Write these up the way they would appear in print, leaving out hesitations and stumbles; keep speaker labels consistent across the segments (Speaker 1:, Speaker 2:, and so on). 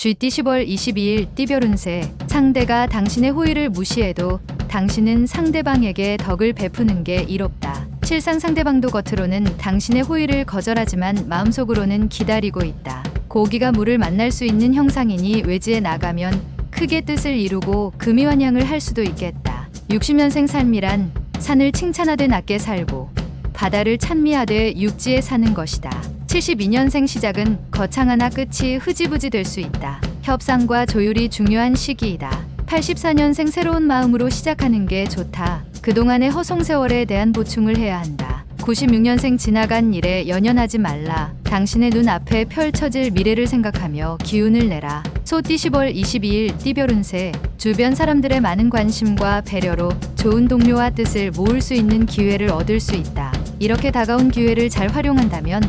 Speaker 1: 쥐띠 10월 22일 띠별운세. 상대가 당신의 호의를 무시해도 당신은 상대방에게 덕을 베푸는 게 이롭다. 실상 상대방도 겉으로는 당신의 호의를 거절하지만 마음속으로는 기다리고 있다. 고기가 물을 만날 수 있는 형상이니 외지에 나가면 크게 뜻을 이루고 금이환양을 할 수도 있겠다. 60년생 삶이란 산을 칭찬하되 낮게 살고 바다를 찬미하되 육지에 사는 것이다. 72년생 시작은 거창하나 끝이 흐지부지 될 수 있다. 협상과 조율이 중요한 시기이다. 84년생 새로운 마음으로 시작하는 게 좋다. 그동안의 허송세월에 대한 보충을 해야 한다. 96년생 지나간 일에 연연하지 말라. 당신의 눈앞에 펼쳐질 미래를 생각하며 기운을 내라. 소띠 10월 22일 띠별운세. 주변 사람들의 많은 관심과 배려로 좋은 동료와 뜻을 모을 수 있는 기회를 얻을 수 있다. 이렇게 다가온 기회를 잘 활용한다면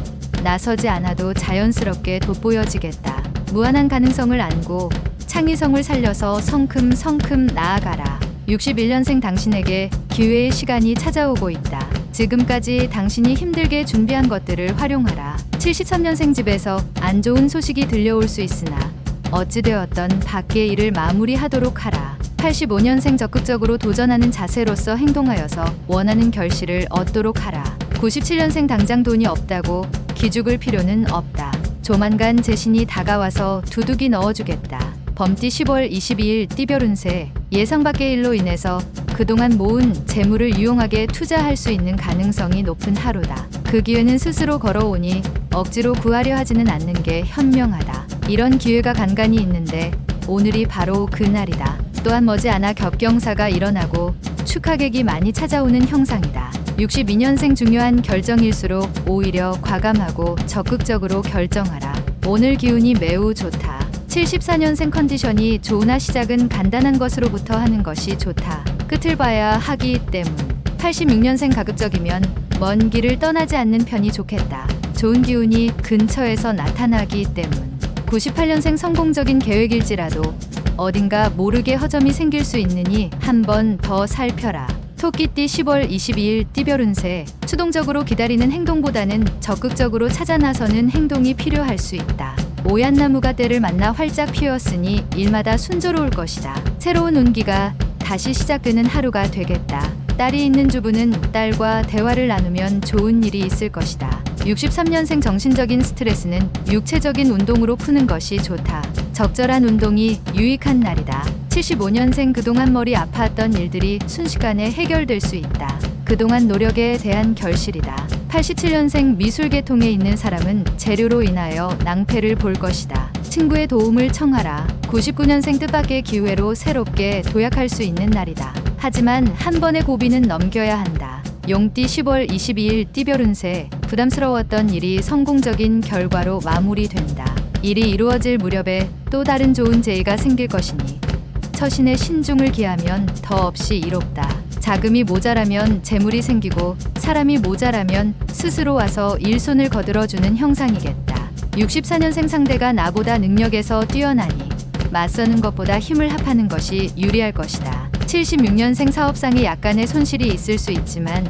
Speaker 1: 나서지 않아도 자연스럽게 돋보여지겠다. 무한한 가능성을 안고 창의성을 살려서 성큼성큼 나아가라. 61년생 당신에게 기회의 시간이 찾아오고 있다. 지금까지 당신이 힘들게 준비한 것들을 활용하라. 73년생 집에서 안 좋은 소식이 들려올 수 있으나 어찌되었던 밖의 일을 마무리하도록 하라. 85년생 적극적으로 도전하는 자세로서 행동하여서 원하는 결실을 얻도록 하라. 97년생 당장 돈이 없다고 기죽을 필요는 없다. 조만간 재신이 다가와서 두둑이 넣어주겠다. 범띠 10월 22일 띠별운세. 예상 밖의 일로 인해서 그동안 모은 재물을 유용하게 투자할 수 있는 가능성이 높은 하루다. 그 기회는 스스로 걸어오니 억지로 구하려 하지는 않는 게 현명하다. 이런 기회가 간간히 있는데 오늘이 바로 그날이다. 또한 머지않아 겹경사가 일어나고 축하객이 많이 찾아오는 형상이다. 62년생 중요한 결정일수록 오히려 과감하고 적극적으로 결정하라. 오늘 기운이 매우 좋다. 74년생 컨디션이 좋으나 시작은 간단한 것으로부터 하는 것이 좋다. 끝을 봐야 하기 때문. 86년생 가급적이면 먼 길을 떠나지 않는 편이 좋겠다. 좋은 기운이 근처에서 나타나기 때문. 98년생 성공적인 계획일지라도 어딘가 모르게 허점이 생길 수 있으니 한 번 더 살펴라. 토끼띠 10월 22일 띠별운세. 수동적으로 기다리는 행동보다는 적극적으로 찾아 나서는 행동이 필요할 수 있다. 오얏나무가 때를 만나 활짝 피었으니 일마다 순조로울 것이다. 새로운 운기가 다시 시작되는 하루가 되겠다. 딸이 있는 주부는 딸과 대화를 나누면 좋은 일이 있을 것이다. 63년생 정신적인 스트레스는 육체적인 운동으로 푸는 것이 좋다. 적절한 운동이 유익한 날이다. 75년생 그동안 머리 아파했던 일들이 순식간에 해결될 수 있다. 그동안 노력에 대한 결실이다. 87년생 미술계통에 있는 사람은 재료로 인하여 낭패를 볼 것이다. 친구의 도움을 청하라. 99년생 뜻밖의 기회로 새롭게 도약할 수 있는 날이다. 하지만 한 번의 고비는 넘겨야 한다. 용띠 10월 22일 띠별운세. 부담스러웠던 일이 성공적인 결과로 마무리된다. 일이 이루어질 무렵에 또 다른 좋은 재해가 생길 것이니 처신에 신중을 기하면 더없이 이롭다. 자금이 모자라면 재물이 생기고 사람이 모자라면 스스로 와서 일손을 거들어주는 형상이겠다. 64년생 상대가 나보다 능력에서 뛰어나니 맞서는 것보다 힘을 합하는 것이 유리할 것이다. 76년생 사업상에 약간의 손실이 있을 수 있지만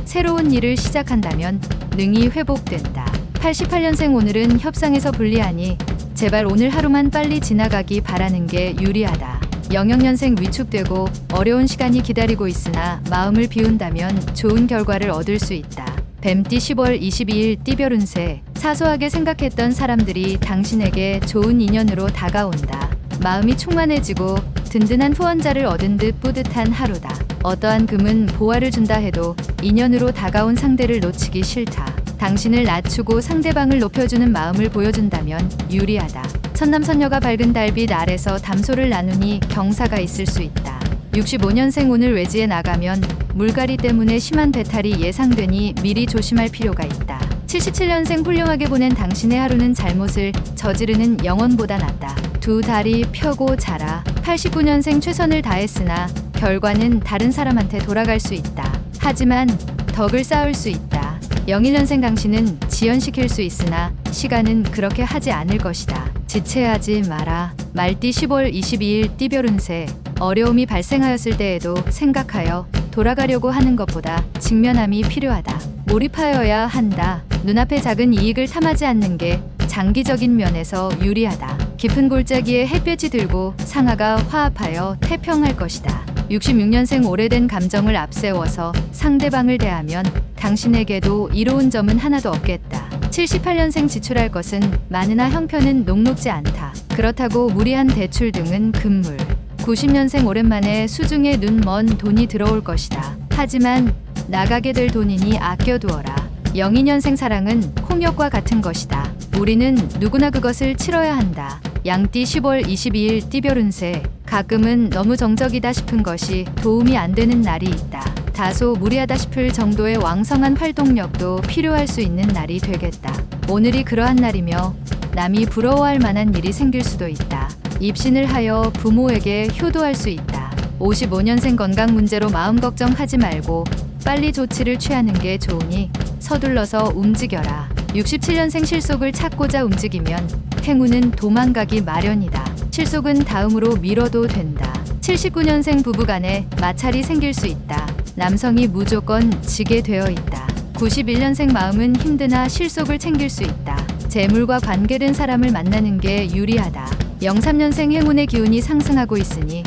Speaker 1: 새로운 일을 시작한다면 능히 회복된다. 88년생 오늘은 협상에서 불리하니 제발 오늘 하루만 빨리 지나가기 바라는 게 유리하다. 00년생 위축되고 어려운 시간이 기다리고 있으나 마음을 비운다면 좋은 결과를 얻을 수 있다. 뱀띠 10월 22일 띠별운세. 사소하게 생각했던 사람들이 당신에게 좋은 인연으로 다가온다. 마음이 충만해지고 든든한 후원자를 얻은 듯 뿌듯한 하루다. 어떠한 금은 보화를 준다 해도 인연으로 다가온 상대를 놓치기 싫다. 당신을 낮추고 상대방을 높여주는 마음을 보여준다면 유리하다. 천남선녀가 밝은 달빛 아래서 담소를 나누니 경사가 있을 수 있다. 65년생 오늘 외지에 나가면 물갈이 때문에 심한 배탈이 예상되니 미리 조심할 필요가 있다. 77년생 훌륭하게 보낸 당신의 하루는 잘못을 저지르는 영혼보다 낫다. 두 다리 펴고 자라. 89년생 최선을 다했으나 결과는 다른 사람한테 돌아갈 수 있다. 하지만 덕을 쌓을 수 있다. 01년생 당신은 지연시킬 수 있으나 시간은 그렇게 하지 않을 것이다. 지체하지 마라. 말띠 10월 22일 띠별운세. 어려움이 발생하였을 때에도 생각하여 돌아가려고 하는 것보다 직면함이 필요하다. 몰입하여야 한다. 눈앞의 작은 이익을 탐하지 않는 게 장기적인 면에서 유리하다. 깊은 골짜기에 햇볕이 들고 상하가 화합하여 태평할 것이다. 66년생 오래된 감정을 앞세워서 상대방을 대하면 당신에게도 이로운 점은 하나도 없겠다. 78년생 지출할 것은 많으나 형편은 녹록지 않다. 그렇다고 무리한 대출 등은 금물. 90년생 오랜만에 수중에 눈 먼 돈이 들어올 것이다. 하지만 나가게 될 돈이니 아껴두어라. 02년생 사랑은 홍역과 같은 것이다. 우리는 누구나 그것을 치러야 한다. 양띠 10월 22일 띠별 운세. 가끔은 너무 정적이다 싶은 것이 도움이 안 되는 날이 있다. 다소 무리하다 싶을 정도의 왕성한 활동력도 필요할 수 있는 날이 되겠다. 오늘이 그러한 날이며 남이 부러워할 만한 일이 생길 수도 있다. 입신을 하여 부모에게 효도할 수 있다. 55년생 건강 문제로 마음 걱정하지 말고 빨리 조치를 취하는 게 좋으니 서둘러서 움직여라. 67년생 실속을 찾고자 움직이면 행운은 도망가기 마련이다. 실속은 다음으로 미뤄도 된다. 79년생 부부간에 마찰이 생길 수 있다. 남성이 무조건 지게 되어 있다. 91년생 마음은 힘드나 실속을 챙길 수 있다. 재물과 관계된 사람을 만나는 게 유리하다. 03년생 행운의 기운이 상승하고 있으니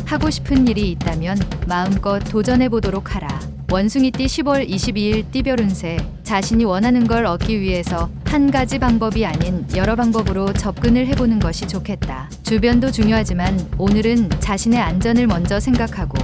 Speaker 1: 하고 싶은 일이 있다면 마음껏 도전해 보도록 하라. 원숭이띠 10월 22일 띠별 운세. 자신이 원하는 걸 얻기 위해서 한 가지 방법이 아닌 여러 방법으로 접근을 해보는 것이 좋겠다. 주변도 중요하지만 오늘은 자신의 안전을 먼저 생각하고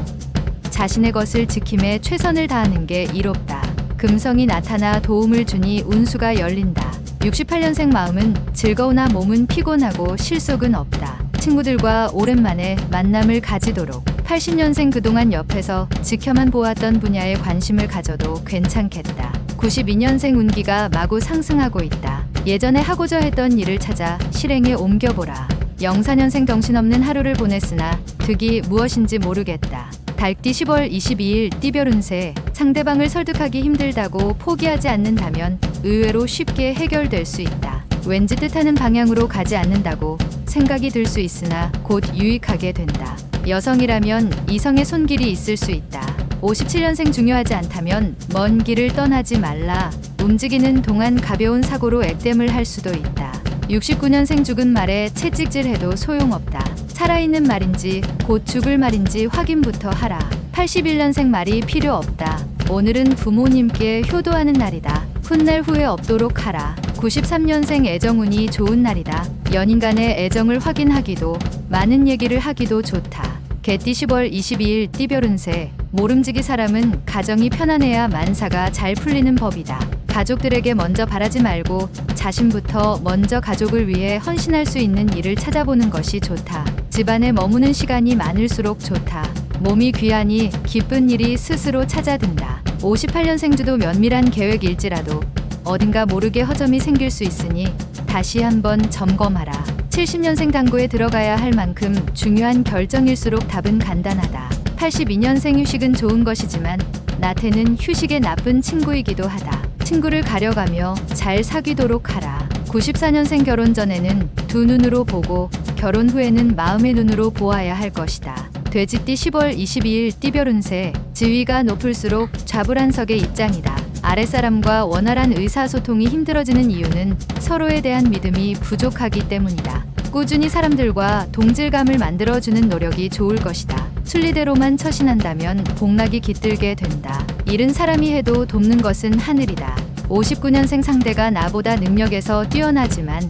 Speaker 1: 자신의 것을 지킴에 최선을 다하는 게 이롭다. 금성이 나타나 도움을 주니 운수가 열린다. 68년생 마음은 즐거우나 몸은 피곤하고 실속은 없다. 친구들과 오랜만에 만남을 가지도록. 80년생 그동안 옆에서 지켜만 보았던 분야에 관심을 가져도 괜찮겠다. 92년생 운기가 마구 상승하고 있다. 예전에 하고자 했던 일을 찾아 실행에 옮겨보라. 04년생 정신없는 하루를 보냈으나 득이 무엇인지 모르겠다. 달띠 10월 22일 띠별 운세. 상대방을 설득하기 힘들다고 포기하지 않는다면 의외로 쉽게 해결될 수 있다. 왠지 뜻하는 방향으로 가지 않는다고 생각이 들 수 있으나 곧 유익하게 된다. 여성이라면 이성의 손길이 있을 수 있다. 57년생 중요하지 않다면 먼 길을 떠나지 말라. 움직이는 동안 가벼운 사고로 액땜을 할 수도 있다. 69년생 죽은 말에 채찍질해도 소용없다. 살아있는 말인지 곧 죽을 말인지 확인부터 하라. 81년생 말이 필요 없다. 오늘은 부모님께 효도하는 날이다. 훗날 후회 없도록 하라. 93년생 애정운이 좋은 날이다. 연인 간의 애정을 확인하기도 많은 얘기를 하기도 좋다. 개띠 10월 22일 띠별 운세. 모름지기 사람은 가정이 편안해야 만사가 잘 풀리는 법이다. 가족들에게 먼저 바라지 말고 자신부터 먼저 가족을 위해 헌신할 수 있는 일을 찾아보는 것이 좋다. 집안에 머무는 시간이 많을수록 좋다. 몸이 귀하니 기쁜 일이 스스로 찾아든다. 58년생 주도 면밀한 계획일지라도 어딘가 모르게 허점이 생길 수 있으니 다시 한번 점검하라. 70년생 당구에 들어가야 할 만큼 중요한 결정일수록 답은 간단하다. 82년생 휴식은 좋은 것이지만 나태는 휴식의 나쁜 친구이기도 하다. 친구를 가려가며 잘 사귀도록 하라. 94년생 결혼 전에는 두 눈으로 보고 결혼 후에는 마음의 눈으로 보아야 할 것이다. 돼지띠 10월 22일 띠별 운세. 지위가 높을수록 좌불안석의 입장이다. 아랫사람과 원활한 의사소통이 힘들어지는 이유는 서로에 대한 믿음이 부족하기 때문이다. 꾸준히 사람들과 동질감을 만들어주는 노력이 좋을 것이다. 순리대로만 처신한다면 복락이 깃들게 된다. 일은 사람이 해도 돕는 것은 하늘이다. 59년생 상대가 나보다 능력에서 뛰어나지만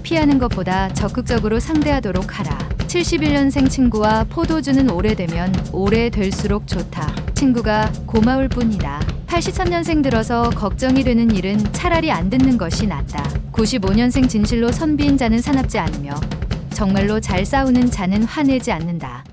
Speaker 1: 피하는 것보다 적극적으로 상대하도록 하라. 71년생 친구와 포도주는 오래되면 오래될수록 좋다. 친구가 고마울 뿐이다. 83년생 들어서 걱정이 되는 일은 차라리 안 듣는 것이 낫다. 95년생 진실로 선비인 자는 사납지 않으며 정말로 잘 싸우는 자는 화내지 않는다.